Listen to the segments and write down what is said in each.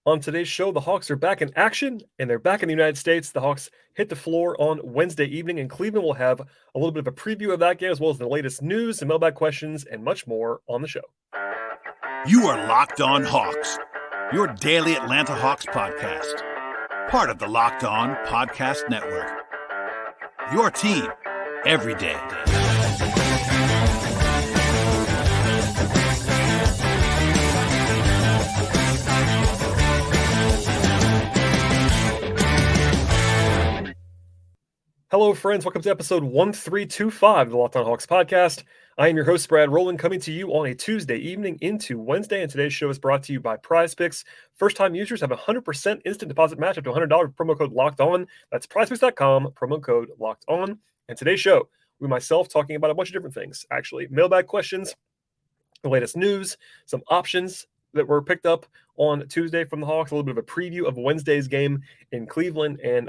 On today's show, the Hawks are back in action, and they're back in the United States. The Hawks hit the floor on Wednesday evening, and Cleveland will have a little bit of a preview of that game, as well as the latest news and mailbag questions and much more on the show. You are Locked On Hawks, your daily Atlanta Hawks podcast. Part of the Locked On Podcast Network. Your team every day. Hello, friends. Welcome to episode 1325 of the Locked On Hawks podcast. I am your host, Rowland, coming to you on a Tuesday evening into Wednesday, and today's show is brought to you by PrizePicks. First-time users have a 100% instant deposit match up to $100 with promo code Locked On. That's PrizePicks.com, promo code Locked On. And today's show, we myself talking about a bunch of different things, actually. Mailbag questions, the latest news, some options that were picked up on Tuesday from the Hawks, a little bit of a preview of Wednesday's game in Cleveland, and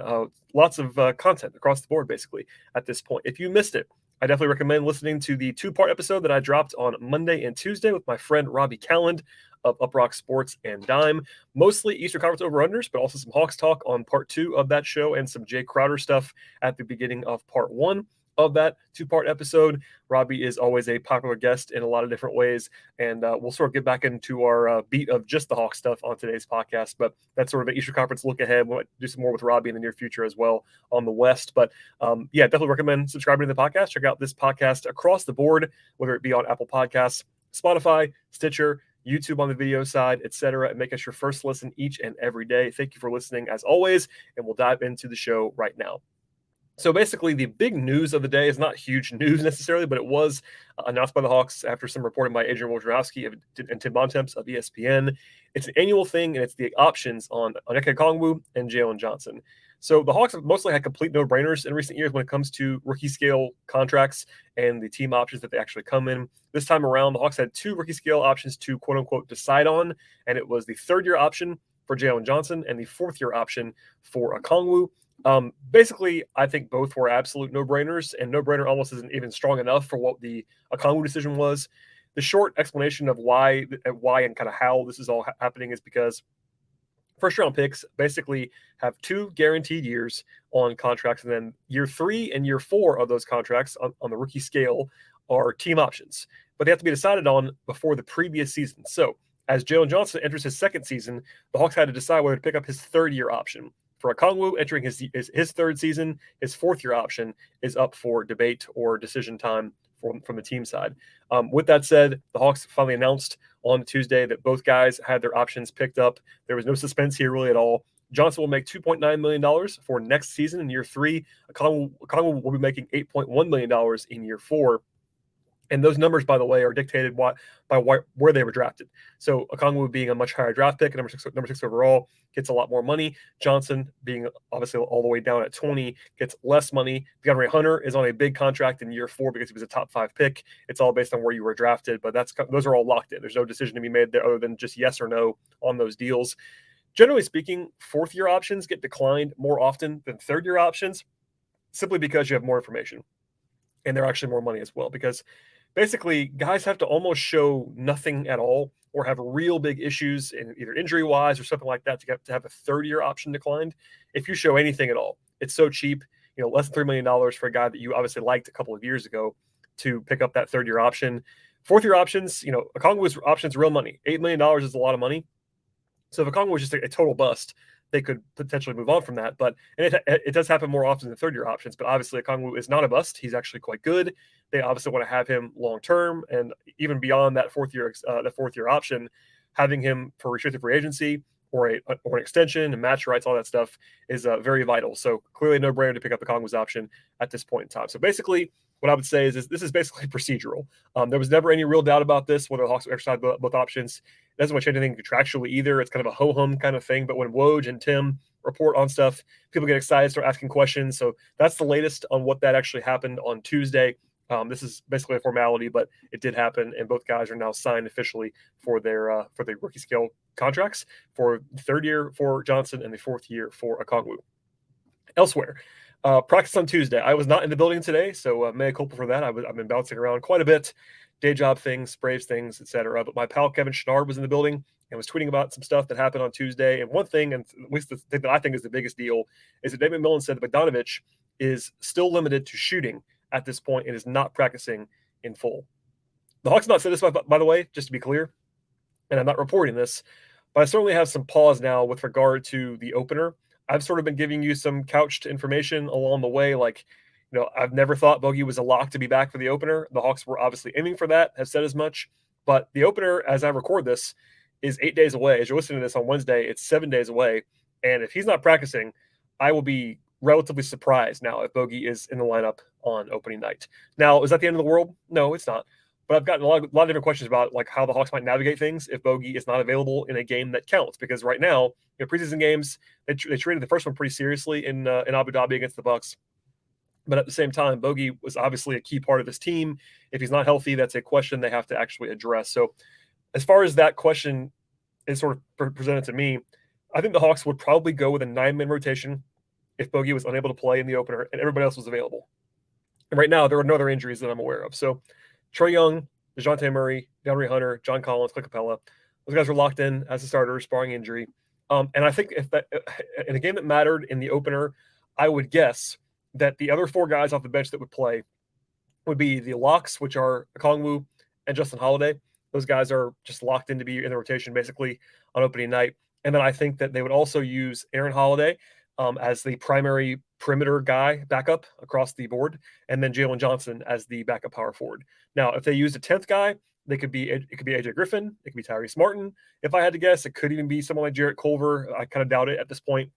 lots of content across the board, basically, at this point. If you missed it, I definitely recommend listening to the two-part episode that I dropped on Monday and Tuesday with my friend Robbie Calland of UPROXX Sports and Dime. Mostly Eastern Conference over-unders, but also some Hawks talk on part 2 of that show and some Jae Crowder stuff at the beginning of part 1 of that two-part episode. Robbie is always a popular guest in a lot of different ways, and we'll sort of get back into our beat of just the Hawks stuff on today's podcast, but that's sort of an Eastern Conference look ahead. We'll do some more with Robbie in the near future as well on the West, but definitely recommend subscribing to the podcast. Check out this podcast across the board, whether it be on Apple Podcasts, Spotify, Stitcher, YouTube on the video side, etc., and make us your first listen each and every day. Thank you for listening as always, and we'll dive into the show right now. So basically, the big news of the day is not huge news necessarily, but it was announced by the Hawks after some reporting by Adrian Wojnarowski and Tim Bontemps of ESPN. It's an annual thing, and it's the options on Onyeka Okongwu and Jalen Johnson. So the Hawks have mostly had complete no-brainers in recent years when it comes to rookie-scale contracts and the team options that they actually come in. This time around, the Hawks had 2 rookie-scale options to quote-unquote decide on, and it was the third-year option for Jalen Johnson and the fourth-year option for Okongwu. Basically, I think both were absolute no-brainers, and no-brainer almost isn't even strong enough for what the Okongwu decision was. The short explanation of why and kind of how this is all happening is because first-round picks basically have 2 guaranteed years on contracts, and then year 3 and year 4 of those contracts on the rookie scale are team options, but they have to be decided on before the previous season. So as Jalen Johnson enters his second season, the Hawks had to decide whether to pick up his third-year option. For Okongwu entering his third season, his fourth-year option is up for debate or decision time from the team side. With that said, the Hawks finally announced on Tuesday that both guys had their options picked up. There was no suspense here really at all. Johnson will make $2.9 million for next season in year 3. Okongwu will be making $8.1 million in year 4. And those numbers, by the way, are dictated by where they were drafted. So Okongwu being a much higher draft pick, number six overall, gets a lot more money. Johnson being obviously all the way down at 20 gets less money. DeAndre Hunter is on a big contract in year 4 because he was a top 5 pick. It's all based on where you were drafted, but those are all locked in. There's no decision to be made there other than just yes or no on those deals. Generally speaking, fourth-year options get declined more often than third-year options, simply because you have more information, and they're actually more money as well, because basically, guys have to almost show nothing at all or have real big issues in either injury-wise or something like that to have a third-year option declined. If you show anything at all, it's so cheap, less than $3 million for a guy that you obviously liked a couple of years ago to pick up that third-year option. Fourth-year options, Okongwu's options, real money. $8 million is a lot of money. So if Okongwu was just a total bust, they could potentially move on from that. But it does happen more often than third-year options. But obviously, Okongwu is not a bust. He's actually quite good. They obviously want to have him long-term, and even beyond that fourth-year option, having him for restricted free agency or an extension and match rights, all that stuff is very vital. So clearly, no brainer to pick up Okongwu's option at this point in time. So basically, what I would say is this is basically procedural. There was never any real doubt about this, whether the Hawks exercise both options. It doesn't change anything contractually either. It's kind of a ho-hum kind of thing. But when Woj and Tim report on stuff, people get excited, start asking questions. So that's the latest on what that actually happened on Tuesday. This is basically a formality, but it did happen, and both guys are now signed officially for their rookie scale contracts for the third year for Johnson and the fourth year for Okongwu. Elsewhere, practice on Tuesday. I was not in the building today, so mea culpa for that. I've been bouncing around quite a bit day job things, Braves things, etc. But my pal Kevin Chouinard was in the building and was tweeting about some stuff that happened on Tuesday. And one thing, and at least the thing that I think is the biggest deal, is that David McMillan said that Bogdanovic is still limited to shooting at this point and is not practicing in full. The Hawks have not said this, by the way, just to be clear, and I'm not reporting this, but I certainly have some pause now with regard to the opener. I've sort of been giving you some couched information along the way, like, I've never thought Bogey was a lock to be back for the opener. The Hawks were obviously aiming for that, have said as much, but the opener, as I record this, is 8 days away. As you're listening to this on Wednesday, it's 7 days away, and if he's not practicing, I will be relatively surprised now if Bogey is in the lineup on opening night. Now, is that the end of the world? No, it's not. But I've gotten a lot of different questions about like how the Hawks might navigate things if Bogey is not available in a game that counts. Because right now, preseason games, they treated the first one pretty seriously in Abu Dhabi against the Bucks. But at the same time, Bogey was obviously a key part of this team. If he's not healthy, that's a question they have to actually address. So as far as that question is sort of presented to me, I think the Hawks would probably go with a 9-man rotation if Bogey was unable to play in the opener and everybody else was available. And right now, there are no other injuries that I'm aware of. So Trae Young, DeJounte Murray, DeAndre Hunter, John Collins, Clint Capella, those guys are locked in as a starters, barring injury. And I think if that in a game that mattered in the opener, I would guess that the other 4 guys off the bench that would play would be the locks, which are Okongwu and Justin Holiday. Those guys are just locked in to be in the rotation basically on opening night. And then I think that they would also use Aaron Holiday as the primary perimeter guy backup across the board, and then Jalen Johnson as the backup power forward. Now, if they used a 10th guy, it could be AJ Griffin, it could be Tyrese Martin. If I had to guess, it could even be someone like Jarrett Culver. I kind of doubt it at this point.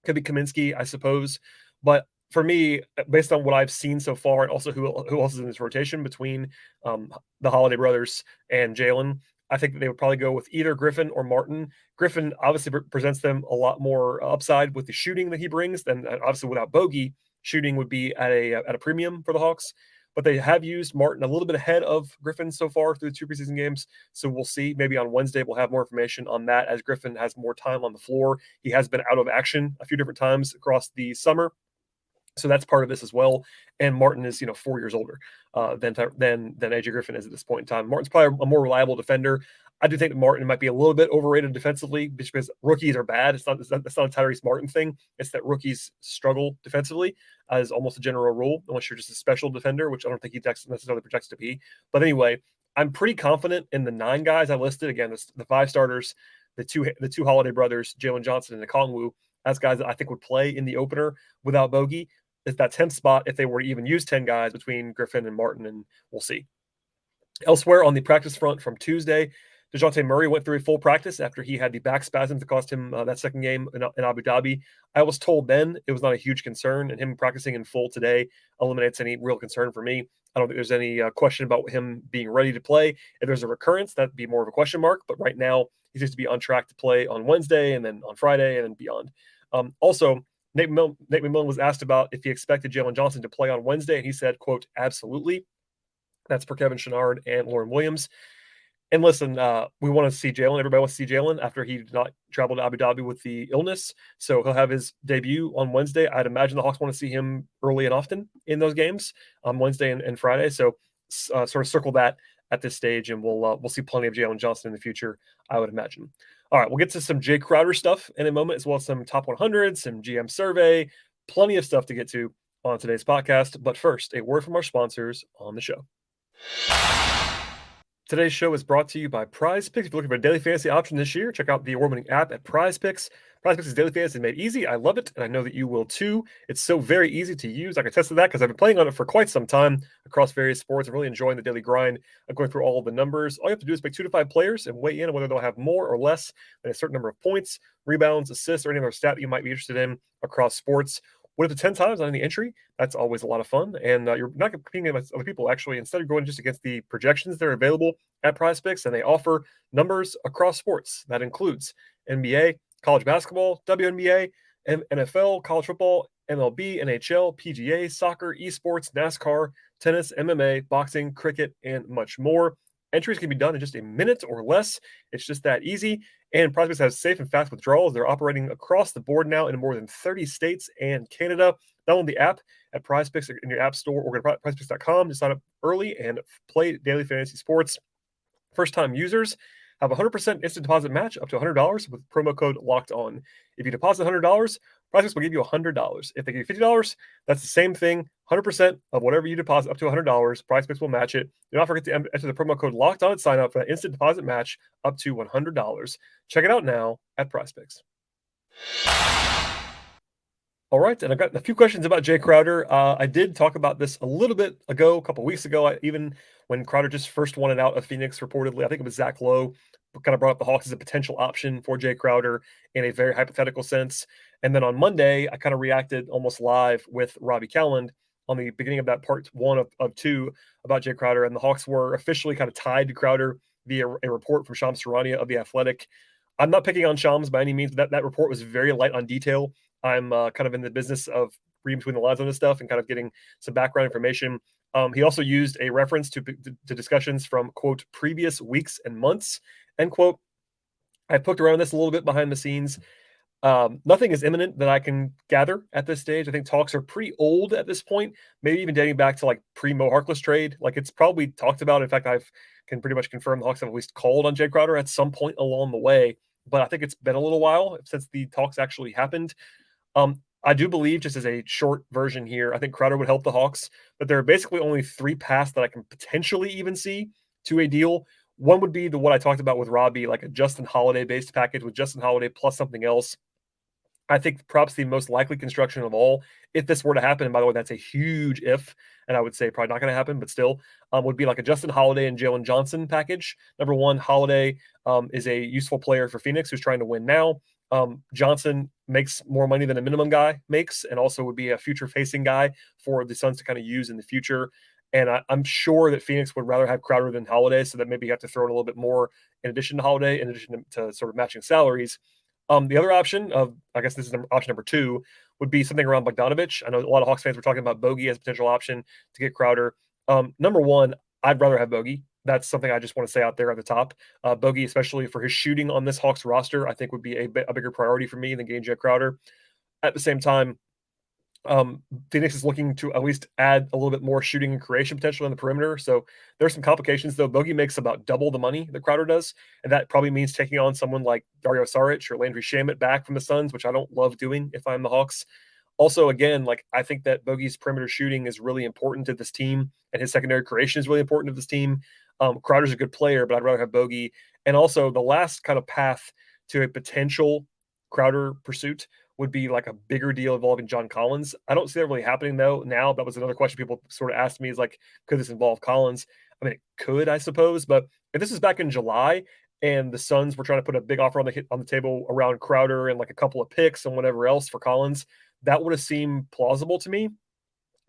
Could be Kaminsky, I suppose. But for me, based on what I've seen so far, and also who else is in this rotation between the Holiday brothers and Jalen, I think that they would probably go with either Griffin or Martin. Griffin obviously presents them a lot more upside with the shooting that he brings. Then obviously without Bogey, shooting would be at a premium for the Hawks. But they have used Martin a little bit ahead of Griffin so far through the 2 preseason games. So we'll see. Maybe on Wednesday we'll have more information on that as Griffin has more time on the floor. He has been out of action a few different times across the summer. So that's part of this as well. And Martin is, 4 years older than AJ Griffin is at this point in time. Martin's probably a more reliable defender. I do think that Martin might be a little bit overrated defensively because rookies are bad. It's not a Tyrese Martin thing. It's that rookies struggle defensively as almost a general rule, unless you're just a special defender, which I don't think he necessarily projects to be. But anyway, I'm pretty confident in the 9 guys I listed. Again, the 5 starters, the two Holiday brothers, Jalen Johnson and Okongwu, as guys that I think would play in the opener without Bogey. It's that 10th spot if they were to even use 10 guys between Griffin and Martin, and we'll see. Elsewhere on the practice front from Tuesday, DeJounte Murray went through a full practice after he had the back spasms that cost him that second game in Abu Dhabi. I was told then it was not a huge concern, and him practicing in full today eliminates any real concern for me. I don't think there's any question about him being ready to play. If there's a recurrence, that'd be more of a question mark. But right now, he seems to be on track to play on Wednesday and then on Friday and then beyond. Also, Nate McMillan was asked about if he expected Jalen Johnson to play on Wednesday, and he said, quote, absolutely. That's for Kevin Chouinard and Lauren Williams. And listen, we want to see Jalen. Everybody wants to see Jalen after he did not travel to Abu Dhabi with the illness. So he'll have his debut on Wednesday. I'd imagine the Hawks want to see him early and often in those games on Wednesday and Friday. So sort of circle that at this stage, and we'll see plenty of Jalen Johnson in the future, I would imagine. All right, we'll get to some Jae Crowder stuff in a moment, as well as some top 100, some GM survey, plenty of stuff to get to on today's podcast. But first, a word from our sponsors on the show. Today's show is brought to you by PrizePicks. If you're looking for a daily fantasy option this year, check out the award-winning app at PrizePicks. PrizePicks' daily fantasy is made easy. I love it, and I know that you will too. It's so very easy to use. I can attest to that because I've been playing on it for quite some time across various sports. I'm really enjoying the daily grind of going through all of the numbers. All you have to do is pick 2 to 5 players and weigh in on whether they'll have more or less than a certain number of points, rebounds, assists, or any other stat that you might be interested in across sports. What if the 10 times on any entry? That's always a lot of fun. And you're not competing against other people. Actually, instead of going just against the projections that are available at PrizePicks, and they offer numbers across sports. That includes NBA, college basketball, WNBA, NFL, college football, MLB, NHL, PGA, soccer, esports, NASCAR, tennis, MMA, boxing, cricket, and much more. Entries can be done in just a minute or less. It's just that easy. And PrizePicks has safe and fast withdrawals. They're operating across the board now in more than 30 states and Canada. Download the app at PrizePicks in your app store or go to prizepicks.com to sign up early and play daily fantasy sports. First-time users have a 100% instant deposit match up to $100 with promo code Locked On. If you deposit $100, PrizePicks will give you $100. If they give you $50, that's the same thing. 100% of whatever you deposit up to $100, PrizePicks will match it. Do not forget to enter the promo code Locked On and sign up for that instant deposit match up to $100. Check it out now at PrizePicks. All right, and I've got a few questions about Jae Crowder. I did talk about this a little bit ago, a couple weeks ago, even when Crowder just first wanted out of Phoenix, reportedly. I think it was Zach Lowe who kind of brought up the Hawks as a potential option for Jae Crowder in a very hypothetical sense. And then on Monday, I kind of reacted almost live with Robbie Cowland on the beginning of that part one of two about Jae Crowder. And the Hawks were officially kind of tied to Crowder via a report from Shams Charania of The Athletic. I'm not picking on Shams by any means, but that report was very light on detail. I'm kind of in the business of reading between the lines on this stuff and kind of getting some background information. He also used a reference to discussions from, quote, previous weeks and months, end quote. I've poked around this a little bit behind the scenes. Nothing is imminent that I can gather at this stage. I think talks are pretty old at this point, maybe even dating back to like pre-Mo Harkless trade. Like it's probably talked about. In fact, can pretty much confirm the Hawks have at least called on Jae Crowder at some point along the way. But I think it's been a little while since the talks actually happened. I do believe, just as a short version here, I think Crowder would help the Hawks, but there are basically only three paths that I can potentially even see to a deal. One would be what I talked about with Robbie, like a Justin Holiday-based package with Justin Holiday plus something else. I think perhaps the most likely construction of all, if this were to happen, and by the way, that's a huge if, and I would say probably not going to happen, but still, would be like a Justin Holiday and Jalen Johnson package. Number one, Holiday is a useful player for Phoenix who's trying to win now. Johnson makes more money than a minimum guy makes, and also would be a future-facing guy for the Suns to kind of use in the future. And I'm sure that Phoenix would rather have Crowder than Holiday, so that maybe you have to throw in a little bit more in addition to Holiday, in addition to sort of matching salaries. The other option of, I guess this is option number two, would be something around Bogdanovic. I know a lot of Hawks fans were talking about Bogey as a potential option to get Crowder. Number one, I'd rather have Bogey. That's something I just want to say out there at the top. Bogey, especially for his shooting on this Hawks roster, I think would be a bigger priority for me than getting Jae Crowder. At the same time, Phoenix is looking to at least add a little bit more shooting and creation potential on the perimeter. So there's some complications, though. Bogey makes about double the money that Crowder does, and that probably means taking on someone like Dario Saric or Landry Shamet back from the Suns, which I don't love doing if I'm the Hawks. Also, again, like I think that Bogey's perimeter shooting is really important to this team, and his secondary creation is really important to this team. Crowder's a good player, but I'd rather have Bogey. And also, the last kind of path to a potential Crowder pursuit would be like a bigger deal involving John Collins. I don't see that really happening though now. That was another question people sort of asked me is like, could this involve Collins? I mean, it could, I suppose, but if this is back in July and the Suns were trying to put a big offer on the table around Crowder and like a couple of picks and whatever else for Collins, that would have seemed plausible to me.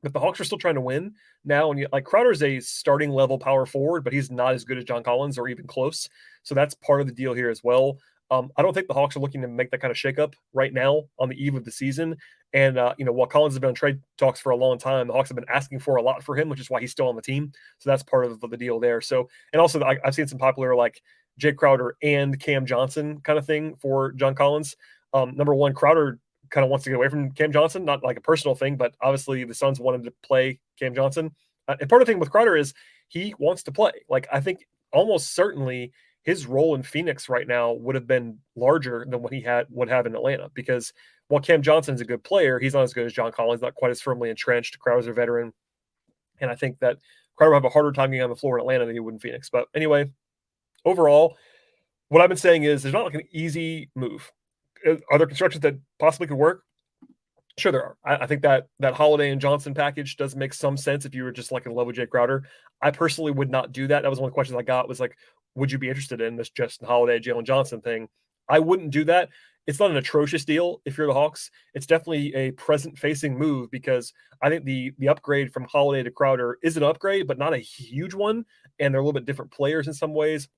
But the Hawks are still trying to win now. And like Crowder's a starting level power forward, but he's not as good as John Collins or even close. So that's part of the deal here as well. I don't think the Hawks are looking to make that kind of shakeup right now on the eve of the season. And, while Collins has been on trade talks for a long time, the Hawks have been asking for a lot for him, which is why he's still on the team. So that's part of the deal there. So, and also I've seen some popular like Jae Crowder and Cam Johnson kind of thing for John Collins. Number one, Crowder kind of wants to get away from Cam Johnson, not like a personal thing, but obviously the Suns wanted to play Cam Johnson. And part of the thing with Crowder is he wants to play. Like I think almost certainly his role in Phoenix right now would have been larger than what he would have in Atlanta, because while Cam Johnson's a good player, he's not as good as John Collins, not quite as firmly entrenched. Crowder's a veteran. And I think that Crowder would have a harder time getting on the floor in Atlanta than he would in Phoenix. But anyway, overall, what I've been saying is there's not like an easy move. Are there constructions that possibly could work? Sure, there are. I think that Holiday and Johnson package does make some sense if you were just like in love with Jae Crowder. I personally would not do that. That was one of the questions I got was like, would you be interested in this Justin Holiday, Jalen Johnson thing? I wouldn't do that. It's not an atrocious deal if you're the Hawks. It's definitely a present-facing move because I think the upgrade from Holiday to Crowder is an upgrade, but not a huge one, and they're a little bit different players in some ways.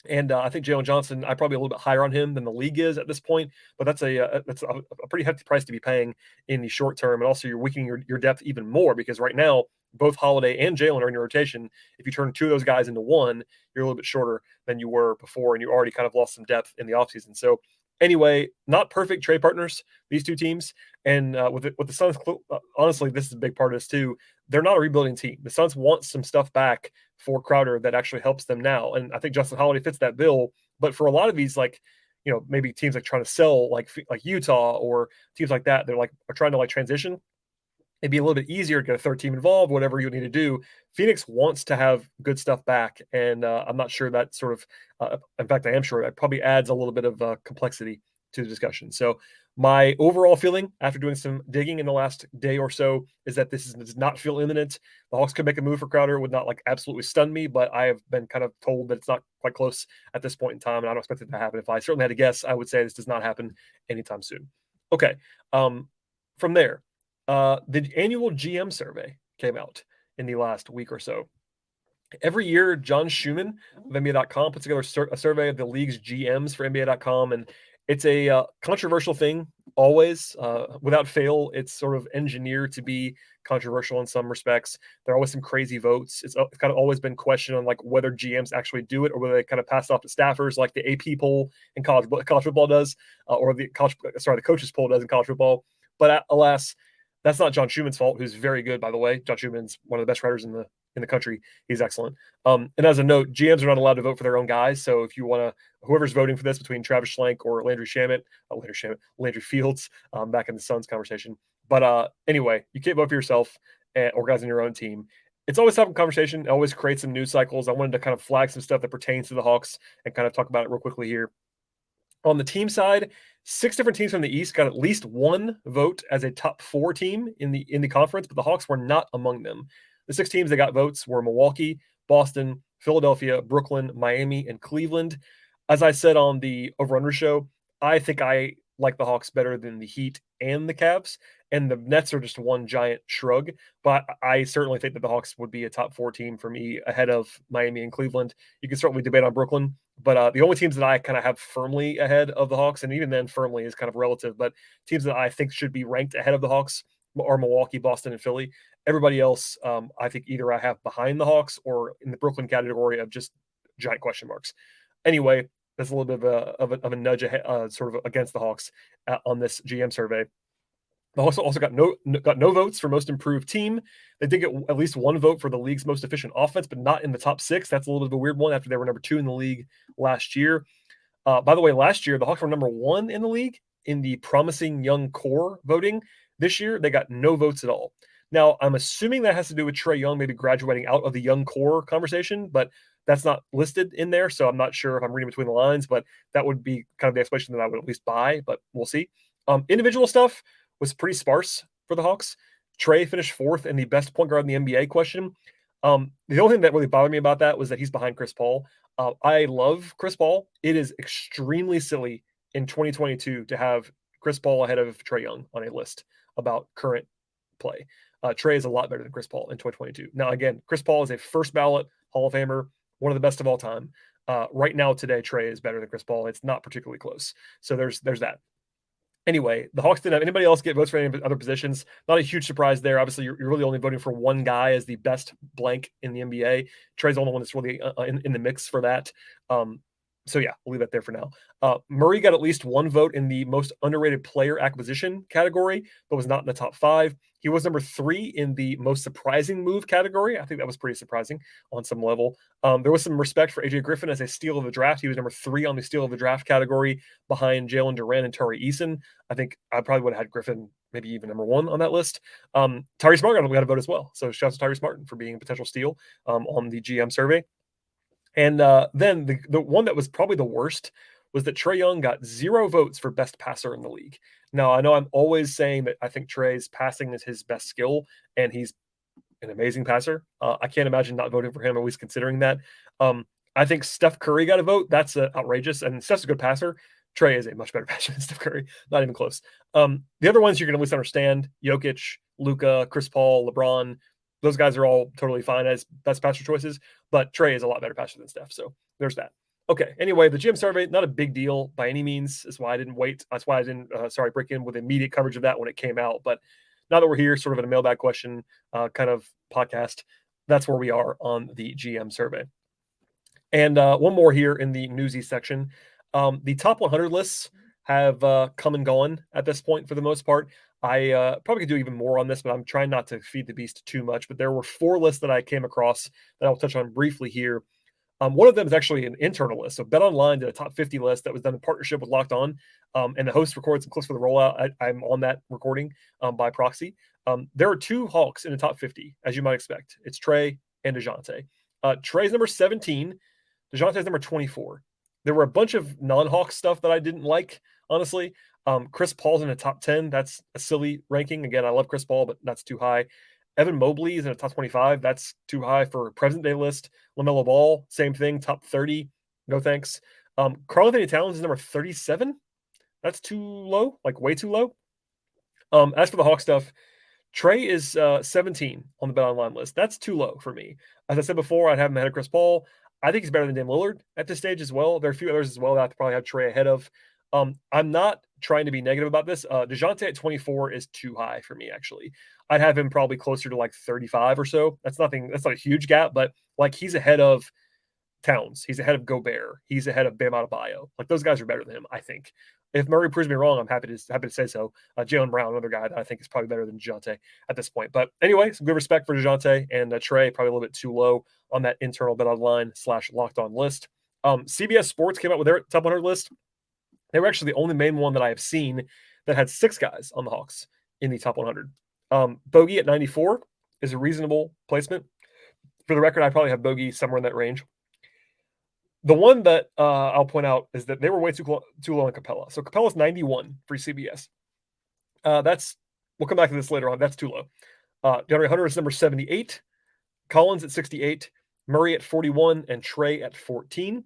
And I think Jalen Johnson, I'm probably a little bit higher on him than the league is at this point, but that's a pretty hefty price to be paying in the short term. And also, you're weakening your depth even more because right now both Holiday and Jalen are in your rotation. If you turn two of those guys into one, you're a little bit shorter than you were before, and you already kind of lost some depth in the offseason. So anyway, not perfect trade partners, these two teams. And with the Suns, honestly, this is a big part of this too. They're not a rebuilding team. The Suns want some stuff back for Crowder that actually helps them now. And I think Justin Holiday fits that bill. But for a lot of these, like, maybe teams like trying to sell like Utah or teams like that, they're like are trying to like transition. It'd be a little bit easier to get a third team involved, whatever you need to do. Phoenix wants to have good stuff back, and I'm not sure that sort of, in fact, I am sure that probably adds a little bit of complexity to the discussion. So my overall feeling after doing some digging in the last day or so is that this does not feel imminent. The Hawks could make a move for Crowder, would not like absolutely stun me, but I have been kind of told that it's not quite close at this point in time, and I don't expect it to happen. If I certainly had to guess, I would say this does not happen anytime soon. Okay, from there. The annual GM survey came out in the last week or so. Every year, John Schumann of NBA.com puts together a survey of the league's GMs for NBA.com, and it's a controversial thing always. Without fail, it's sort of engineered to be controversial in some respects. There are always some crazy votes. It's kind of always been questioned on like whether GMs actually do it or whether they kind of pass it off to staffers like the AP poll in college football does, or the coaches poll does in college football. But alas, that's not John Schumann's fault, who's very good, by the way. John Schumann's one of the best writers in the country. He's excellent. And as a note, GMs are not allowed to vote for their own guys. So if you want to, whoever's voting for this between Travis Schlenk or Landry Fields, back in the Suns conversation. But anyway, you can't vote for yourself or guys on your own team. It's always having conversation. It always creates some news cycles. I wanted to kind of flag some stuff that pertains to the Hawks and kind of talk about it real quickly here. On the team side, 6 different teams from the East got at least one vote as a top 4 team in the conference, but the Hawks were not among them. The 6 teams that got votes were Milwaukee, Boston, Philadelphia, Brooklyn, Miami, and Cleveland. As I said on the Over Under show, I think I like the Hawks better than the Heat and the Cavs, and the Nets are just one giant shrug. But I certainly think that the Hawks would be a top 4 team for me ahead of Miami and Cleveland. You can certainly debate on Brooklyn, but the only teams that I kind of have firmly ahead of the Hawks, and even then firmly is kind of relative, but teams that I think should be ranked ahead of the Hawks are Milwaukee, Boston, and Philly. Everybody else, I think either I have behind the Hawks or in the Brooklyn category of just giant question marks. Anyway, that's a little bit of a nudge ahead, sort of against the Hawks on this GM survey. The Hawks also got no votes for most improved team. They did get at least one vote for the league's most efficient offense, but not in the top 6. That's a little bit of a weird one after they were number 2 in the league last year. By the way, last year, the Hawks were number 1 in the league in the promising young core voting. This year, they got no votes at all. Now, I'm assuming that has to do with Trae Young maybe graduating out of the young core conversation, but that's not listed in there, so I'm not sure if I'm reading between the lines, but that would be kind of the explanation that I would at least buy, but we'll see. Individual stuff was pretty sparse for the Hawks. Trae finished 4th in the best point guard in the NBA question. The only thing that really bothered me about that was that he's behind Chris Paul. I love Chris Paul. It is extremely silly in 2022 to have Chris Paul ahead of Trae Young on a list about current play. Trae is a lot better than Chris Paul in 2022. Now, again, Chris Paul is a first ballot Hall of Famer, one of the best of all time. Right now, today, Trae is better than Chris Paul. It's not particularly close. So there's that. Anyway, the Hawks didn't have anybody else get votes for any other positions. Not a huge surprise there. Obviously, you're really only voting for one guy as the best blank in the NBA. Trae's the only one that's really in the mix for that. So yeah, we'll leave that there for now. Murray got at least one vote in the most underrated player acquisition category, but was not in the top 5. He was number 3 in the most surprising move category. I think that was pretty surprising on some level. There was some respect for AJ Griffin as a steal of the draft. He was number 3 on the steal of the draft category behind Jalen Duren and Tari Eason. I think I probably would have had Griffin maybe even number 1 on that list. Tyrese Martin got a vote as well. So shout out to Tyrese Martin for being a potential steal on the GM survey. And then the one that was probably the worst was that Trae Young got 0 votes for best passer in the league. Now, I know I'm always saying that I think Trae's passing is his best skill, and he's an amazing passer. I can't imagine not voting for him, at least considering that. I think Steph Curry got a vote. That's outrageous, and Steph's a good passer. Trae is a much better passer than Steph Curry. Not even close. The other ones you're going to at least understand, Jokic, Luka, Chris Paul, LeBron, those guys are all totally fine as best passer choices, but Trae is a lot better passer than Steph. So there's that. Okay. Anyway, the GM survey, not a big deal by any means. That's why I didn't wait. That's why I didn't, break in with immediate coverage of that when it came out. But now that we're here, sort of in a mailbag question kind of podcast, that's where we are on the GM survey. And one more here in the newsy section. The top 100 lists have come and gone at this point for the most part. I probably could do even more on this, but I'm trying not to feed the beast too much. But there were 4 lists that I came across that I'll touch on briefly here. One of them is actually an internal list. So BetOnline did a top 50 list that was done in partnership with Locked On, and the host recorded some clips for the rollout. I'm on that recording by proxy. There are 2 Hawks in the top 50, as you might expect. It's Trae and DeJounte. Trae's number 17. DeJounte's number 24. There were a bunch of non-Hawks stuff that I didn't like, honestly. Chris Paul's in the top 10. That's a silly ranking. Again, I love Chris Paul, but that's too high. Evan Mobley is in the top 25. That's too high for a present-day list. LaMelo Ball, same thing, top 30. No thanks. Karl-Anthony Towns is number 37. That's too low, like way too low. As for the Hawk stuff, Trae is 17 on the BetOnline list. That's too low for me. As I said before, I'd have him ahead of Chris Paul. I think he's better than Dame Lillard at this stage as well. There are a few others as well that I probably have Trae ahead of. I'm not trying to be negative about this. DeJounte at 24 is too high for me, actually. I'd have him probably closer to like 35 or so. That's not a huge gap, but like he's ahead of Towns. He's ahead of Gobert. He's ahead of Bam Adebayo. Like those guys are better than him, I think. If Murray proves me wrong, I'm happy to say so. Jalen Brown, another guy that I think is probably better than DeJounte at this point. But anyway, some good respect for DeJounte, and Trae probably a little bit too low on that internal BetOnline/Locked On list. CBS Sports came out with their top 100 list. They were actually the only main one that I have seen that had 6 guys on the Hawks in the top 100. Bogey at 94 is a reasonable placement. For the record, I probably have Bogey somewhere in that range. The one that I'll point out is that they were way too low on Capella. So Capella's 91 for CBS. We'll come back to this later on. That's too low. DeAndre Hunter is number 78. Collins at 68. Murray at 41. And Trae at 14.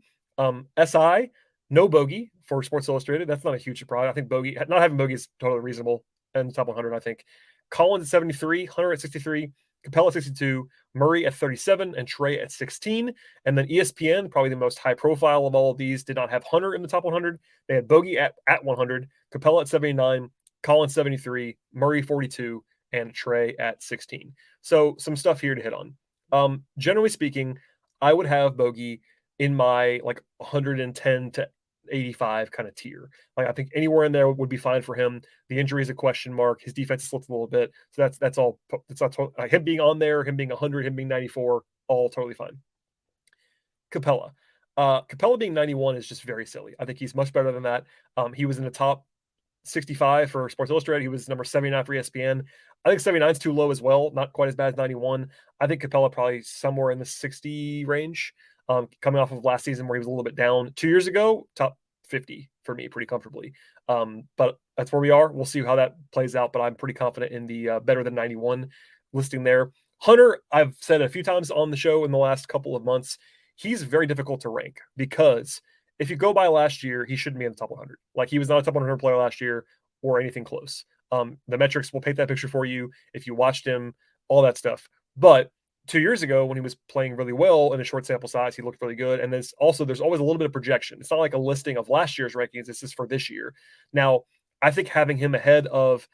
SI, no Bogey for Sports Illustrated. That's not a huge surprise. I think not having Bogey is totally reasonable in the top 100, I think. Collins at 73. Hunter at 63. Capella at 62, Murray at 37, and Trae at 16. And then ESPN, probably the most high profile of all of these, did not have Hunter in the top 100. They had Bogey at 100, Capella at 79, Collins 73, Murray 42, and Trae at 16. So some stuff here to hit on. Generally speaking, I would have Bogey in my like 110 to 85 kind of tier. Like I think anywhere in there would be fine for him. The injury is a question mark. His defense slipped a little bit. So that's all. It's not him being on there, him being 100, him being 94, all totally fine. Capella. Capella being 91 is just very silly. I think he's much better than that. He was in the top 65 for Sports Illustrated. He was number 79 for ESPN. I think 79 is too low as well. Not quite as bad as 91. I think Capella probably somewhere in the 60 range. Coming off of last season where he was a little bit down 2 years ago, top 50 for me pretty comfortably. But that's where we are. We'll see how that plays out, but I'm pretty confident in the better than 91 listing there. Hunter, I've said a few times on the show in the last couple of months, he's very difficult to rank because if you go by last year, he shouldn't be in the top 100. Like he was not a top 100 player last year or anything close. The metrics will paint that picture for you if you watched him, all that stuff. But 2 years ago, when he was playing really well in a short sample size, he looked really good. And there's always a little bit of projection. It's not like a listing of last year's rankings. This is for this year. Now, I think having him ahead of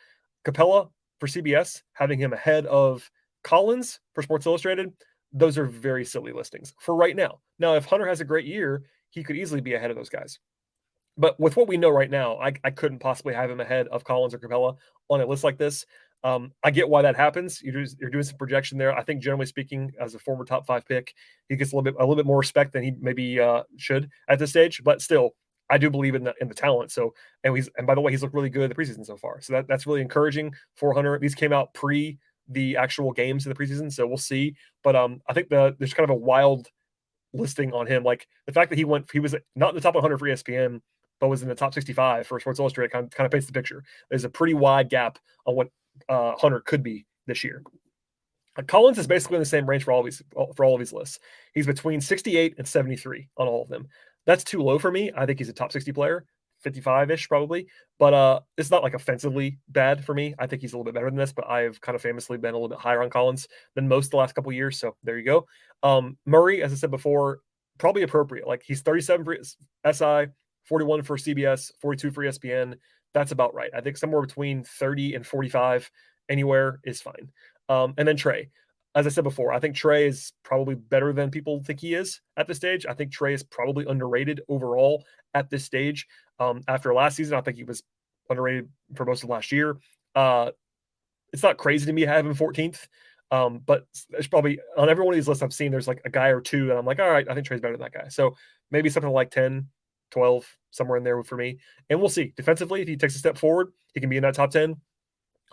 Capella for CBS, having him ahead of Collins for Sports Illustrated, those are very silly listings for right now. Now, if Hunter has a great year, he could easily be ahead of those guys. But with what we know right now, I couldn't possibly have him ahead of Collins or Capella on a list like this. I get why that happens. You're doing some projection there. I think generally speaking, as a former top 5 pick, he gets a little bit more respect than he maybe should at this stage. But still, I do believe in the talent. So and by the way, he's looked really good in the preseason so far. So that's really encouraging for Hunter. These came out pre the actual games in the preseason, so we'll see. But I think there's kind of a wild listing on him. Like the fact that he was not in the top 100 for ESPN, but was in the top 65 for Sports Illustrated kind of paints the picture. There's a pretty wide gap on what Hunter could be this year. Collins is basically in the same range for all of these lists. He's between 68 and 73 on all of them. That's too low for me. I think he's a top 60 player, 55-ish probably, but it's not like offensively bad for me. I think he's a little bit better than this, but I've kind of famously been a little bit higher on Collins than most the last couple of years. So there you go. Murray, as I said before, probably appropriate. Like he's 37 for SI, 41 for CBS, 42 for ESPN. That's about right. I think somewhere between 30 and 45 anywhere is fine. And then Trae. As I said before, I think Trae is probably better than people think he is at this stage. I think Trae is probably underrated overall at this stage. After last season, I think he was underrated for most of last year. It's not crazy to me to have him 14th, but there's probably on every one of these lists I've seen, there's like a guy or two that I'm like, all right, I think Trae's better than that guy. So maybe something like 10, 12, somewhere in there for me. And we'll see. Defensively, if he takes a step forward, he can be in that top 10.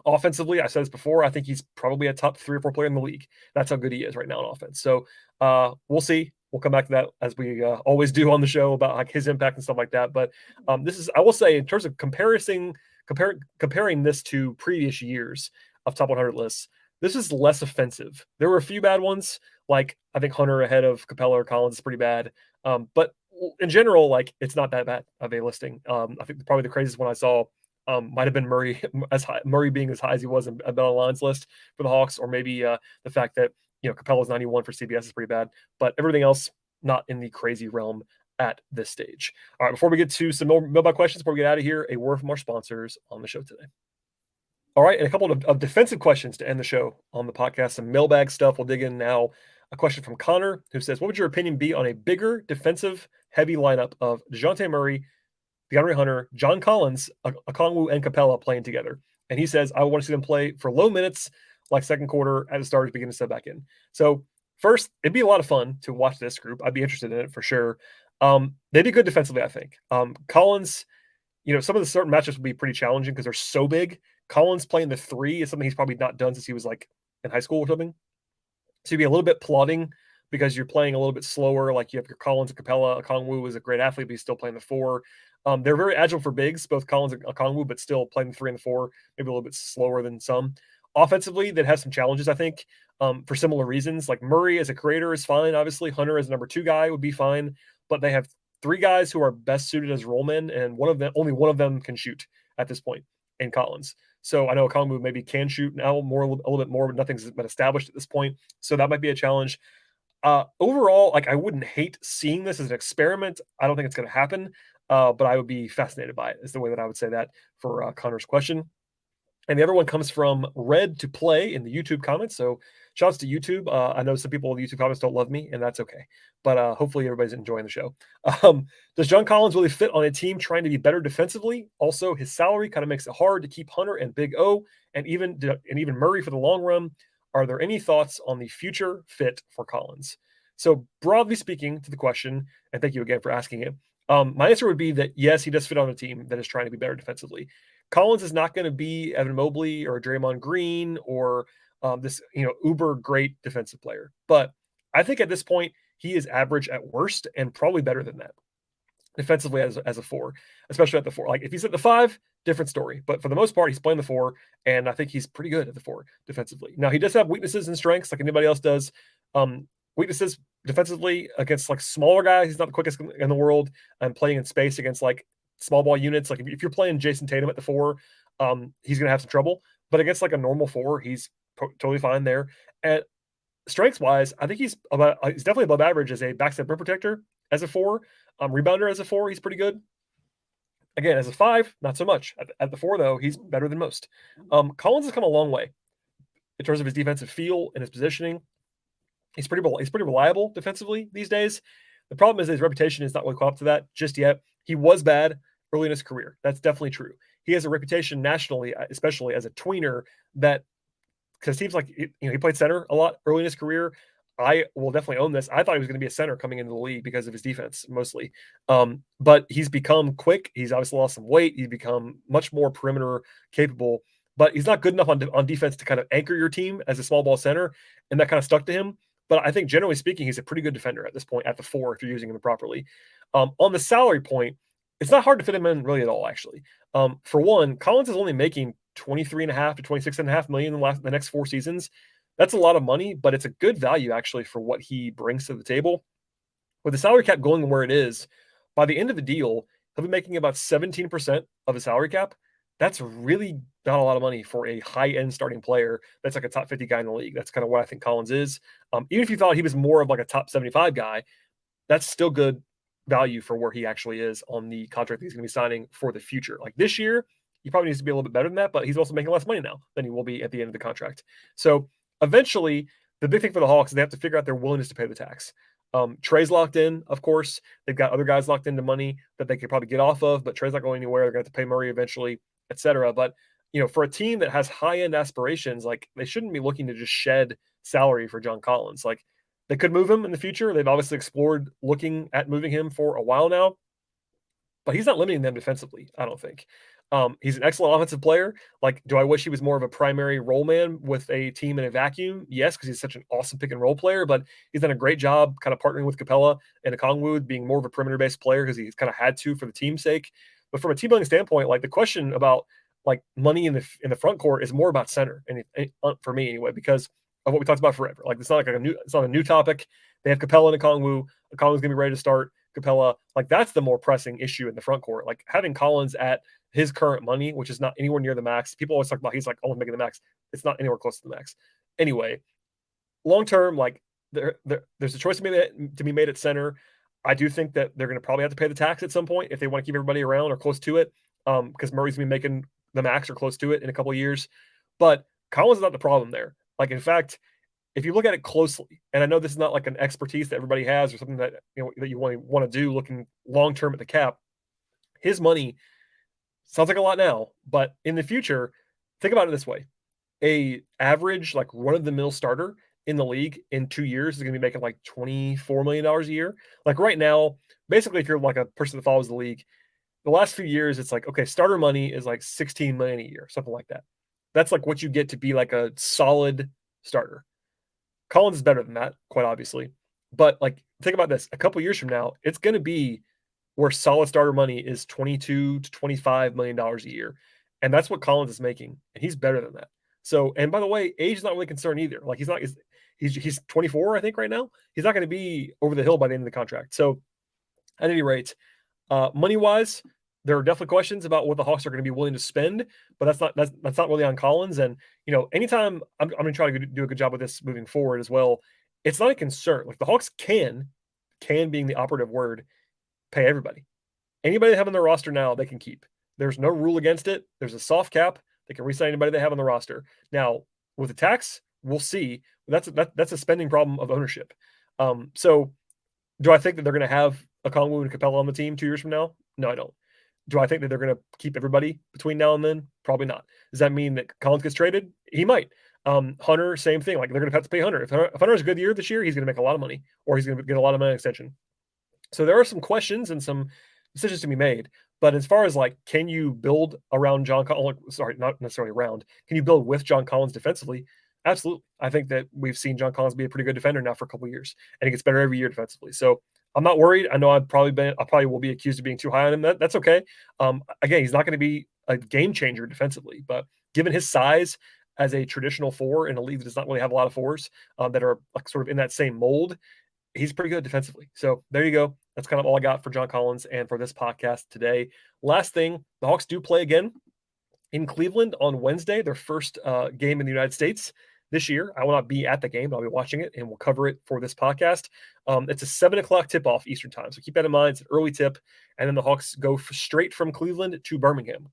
Offensively, I said this before, I think he's probably a top 3 or 4 player in the league. That's how good he is right now on offense. So we'll see. We'll come back to that as we always do on the show about like his impact and stuff like that. But this is, I will say, in terms of comparing this to previous years of top 100 lists, this is less offensive. There were a few bad ones, like I think Hunter ahead of Capella or Collins is pretty bad. But in general, like it's not that bad of a listing. I think probably the craziest one I saw might have been Murray being as high as he was in BetOnline's list for the Hawks, or maybe the fact that Capella's 91 for CBS is pretty bad, but everything else not in the crazy realm at this stage. All right, before we get to some more mailbag questions, before we get out of here, a word from our sponsors on the show today. All right, and a couple of defensive questions to end the show on the podcast. Some mailbag stuff. We'll dig in now. A question from Connor, who says, what would your opinion be on a bigger defensive-heavy lineup of DeJounte Murray, DeAndre Hunter, John Collins, Okongwu, and Capella playing together? And he says, I want to see them play for low minutes, like second quarter as the starters begin to step back in. So first, it'd be a lot of fun to watch this group. I'd be interested in it for sure. They'd be good defensively, I think. Collins, some of the certain matchups would be pretty challenging because they're so big. Collins playing the 3 is something he's probably not done since he was like in high school or something. So you'd be a little bit plodding because you're playing a little bit slower. Like you have your Collins and Capella. Okongwu is a great athlete, but he's still playing the 4. They're very agile for bigs, both Collins and Okongwu, but still playing the 3 and the 4, maybe a little bit slower than some. Offensively, that has some challenges, I think, for similar reasons. Like Murray as a creator is fine. Obviously, Hunter as a number 2 guy would be fine, but they have 3 guys who are best suited as rollmen, and only one of them can shoot at this point in Collins. So I know Okongwu maybe can shoot now a little bit more, but nothing's been established at this point. So that might be a challenge. Overall, like I wouldn't hate seeing this as an experiment. I don't think it's going to happen, but I would be fascinated by it, is the way that I would say that for Connor's question. And the other one comes from Red to Play in the YouTube comments. So shouts to YouTube. I know some people in the YouTube comments don't love me, and that's okay. But hopefully everybody's enjoying the show. Does John Collins really fit on a team trying to be better defensively? Also, his salary kind of makes it hard to keep Hunter and Big O and even Murray for the long run. Are there any thoughts on the future fit for Collins? So broadly speaking to the question, and thank you again for asking it, my answer would be that yes, he does fit on a team that is trying to be better defensively. Collins is not going to be Evan Mobley or Draymond Green or this uber great defensive player. But I think at this point, he is average at worst and probably better than that defensively as a 4, especially at the 4. Like if he's at the 5, different story. But for the most part, he's playing the 4, and I think he's pretty good at the 4 defensively. Now, he does have weaknesses and strengths like anybody else does. Weaknesses defensively against like smaller guys. He's not the quickest in the world. And playing in space against like small ball units. Like if you're playing Jason Tatum at the 4, he's going to have some trouble. But against like a normal 4, he's totally fine there. And strengths wise, I think he's definitely above average as a backside rim protector as a 4. Rebounder as a 4, he's pretty good. Again, as a 5, not so much. At the 4, though, he's better than most. Collins has come a long way in terms of his defensive feel and his positioning. He's pretty reliable defensively these days. The problem is his reputation is not really caught up to that just yet. He was bad early in his career. That's definitely true. He has a reputation nationally, especially as a tweener, that because it seems like he played center a lot early in his career. I will definitely own this. I thought he was going to be a center coming into the league because of his defense mostly. But he's become quick. He's obviously lost some weight. He's become much more perimeter capable, but he's not good enough on defense to kind of anchor your team as a small ball center. And that kind of stuck to him. But I think generally speaking, he's a pretty good defender at this point at the 4 if you're using him properly. On the salary point, it's not hard to fit him in really at all, actually. For one, Collins is only making $23.5 to $26.5 million in the next 4 seasons. That's a lot of money, but it's a good value actually for what he brings to the table. With the salary cap going where it is, by the end of the deal, he'll be making about 17% of the salary cap. That's really not a lot of money for a high-end starting player that's like a top 50 guy in the league. That's kind of what I think Collins is. Even if you thought he was more of like a top 75 guy, that's still good value for where he actually is on the contract that he's going to be signing for the future. Like this year, He probably needs to be a little bit better than that, but he's also making less money now than he will be at the end of the contract. So eventually, the big thing for the Hawks is they have to figure out their willingness to pay the tax. Trey's locked in, of course. They've got other guys locked into money that they could probably get off of, but Trey's not going anywhere. They're going to have to pay Murray eventually, etc. But for a team that has high-end aspirations, like they shouldn't be looking to just shed salary for John Collins. Like they could move him in the future. They've obviously explored looking at moving him for a while now, but he's not limiting them defensively, I don't think. He's an excellent offensive player. Like, do I wish he was more of a primary role man with a team in a vacuum? Yes, because he's such an awesome pick and roll player, but he's done a great job kind of partnering with Capella and Okongwu, being more of a perimeter-based player because he's kind of had to for the team's sake. But from a team building standpoint, like the question about like money in the front court is more about center, and for me anyway, because of what we talked about forever. Like it's not a new topic. They have Capella and Okongwu. Okongwu's gonna be ready to start. Capella, like that's the more pressing issue in the front court. Like having Collins at his current money, which is not anywhere near the max. People always talk about he's like almost making the max. It's not anywhere close to the max. Anyway, long term, like there's a choice to be made at center. I do think that they're going to probably have to pay the tax at some point if they want to keep everybody around or close to it, because Murray's going to be making the max or close to it in a couple of years. But Collins is not the problem there. Like in fact, if you look at it closely, and I know this is not like an expertise that everybody has or something that that you want to do looking long term at the cap, his money sounds like a lot now, but in the future, think about it this way: a average like run of the mill starter in the league in 2 years is going to be making like $24 million a year. Like right now, basically, if you're like a person that follows the league, the last few years, it's like, okay, starter money is like 16 million a year, something like that. That's like what you get to be like a solid starter. Collins is better than that, quite obviously. But like, think about this: a couple years from now, it's going to be where solid starter money is $22 to $25 million a year, and that's what Collins is making, and he's better than that. So, and by the way, age is not really concerned either. Like he's 24, I think, right now. He's not going to be over the hill by the end of the contract. So, at any rate, money wise, there are definitely questions about what the Hawks are going to be willing to spend, but that's not really on Collins. And anytime I'm going to try to do a good job with this moving forward as well, it's not a concern. Like the Hawks can being the operative word, pay everybody. Anybody they have on their roster now, they can keep. There's no rule against it. There's a soft cap. They can re-sign anybody they have on the roster. Now, with the tax, we'll see. That's a spending problem of ownership. So do I think that they're going to have Okongwu and Capella on the team 2 years from now? No, I don't. Do I think that they're going to keep everybody between now and then? Probably not. Does that mean that Collins gets traded? He might. Hunter, same thing. Like they're going to have to pay Hunter. If Hunter has a good year this year, he's going to make a lot of money, or he's going to get a lot of money extension. So there are some questions and some decisions to be made. But as far as like, can you build around John Collins? Sorry, not necessarily around. Can you build with John Collins defensively? Absolutely. I think that we've seen John Collins be a pretty good defender now for a couple of years, and he gets better every year defensively. So I'm not worried. I know I probably will be accused of being too high on him. That's okay. Again, he's not going to be a game changer defensively, but given his size as a traditional four in a league that does not really have a lot of fours that are like sort of in that same mold, he's pretty good defensively. So there you go. That's kind of all I got for John Collins and for this podcast today. Last thing, the Hawks do play again in Cleveland on Wednesday, their first game in the United States this year. I will not be at the game, but I'll be watching it, and we'll cover it for this podcast. It's a 7 o'clock tip-off Eastern time, so keep that in mind. It's an early tip, and then the Hawks go straight from Cleveland to Birmingham.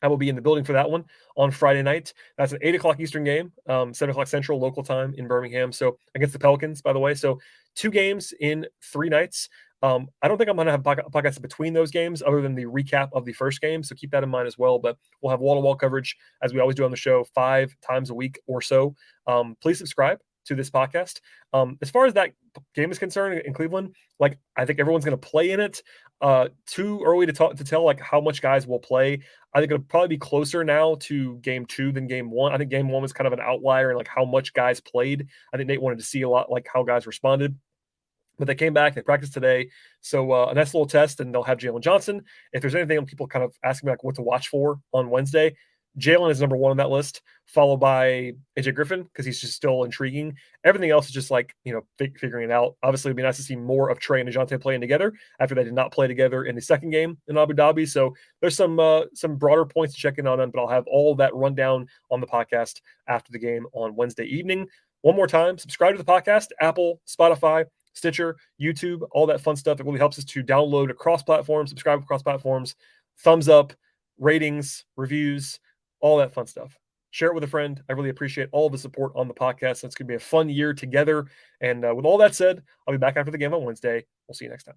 I will be in the building for that one on Friday night. That's an 8 o'clock Eastern game, 7 o'clock Central local time in Birmingham. So against the Pelicans, by the way. So 2 games in 3 nights. I don't think I'm going to have podcasts between those games other than the recap of the first game. So keep that in mind as well. But we'll have wall-to-wall coverage, as we always do on the show, 5 times a week or so. Please subscribe to this podcast. As far as that game is concerned in Cleveland, like I think everyone's going to play in it. Too early to tell like how much guys will play. I think it'll probably be closer now to game 2 than game 1. I think game 1 was kind of an outlier in like how much guys played. I think Nate wanted to see a lot like how guys responded. But they came back, they practiced today. So a nice little test, and they'll have Jalen Johnson. If there's anything people kind of asking me like what to watch for on Wednesday, Jalen is number 1 on that list, followed by AJ Griffin, because he's just still intriguing. Everything else is just like, figuring it out. Obviously, it'd be nice to see more of Trey and DeJounte playing together after they did not play together in the second game in Abu Dhabi. So there's some broader points to check in on them, but I'll have all that rundown on the podcast after the game on Wednesday evening. One more time, subscribe to the podcast, Apple, Spotify, Stitcher, YouTube, all that fun stuff. It really helps us to download across platforms, subscribe across platforms, thumbs up, ratings, reviews, all that fun stuff. Share it with a friend. I really appreciate all the support on the podcast. It's going to be a fun year together. And with all that said, I'll be back after the game on Wednesday. We'll see you next time.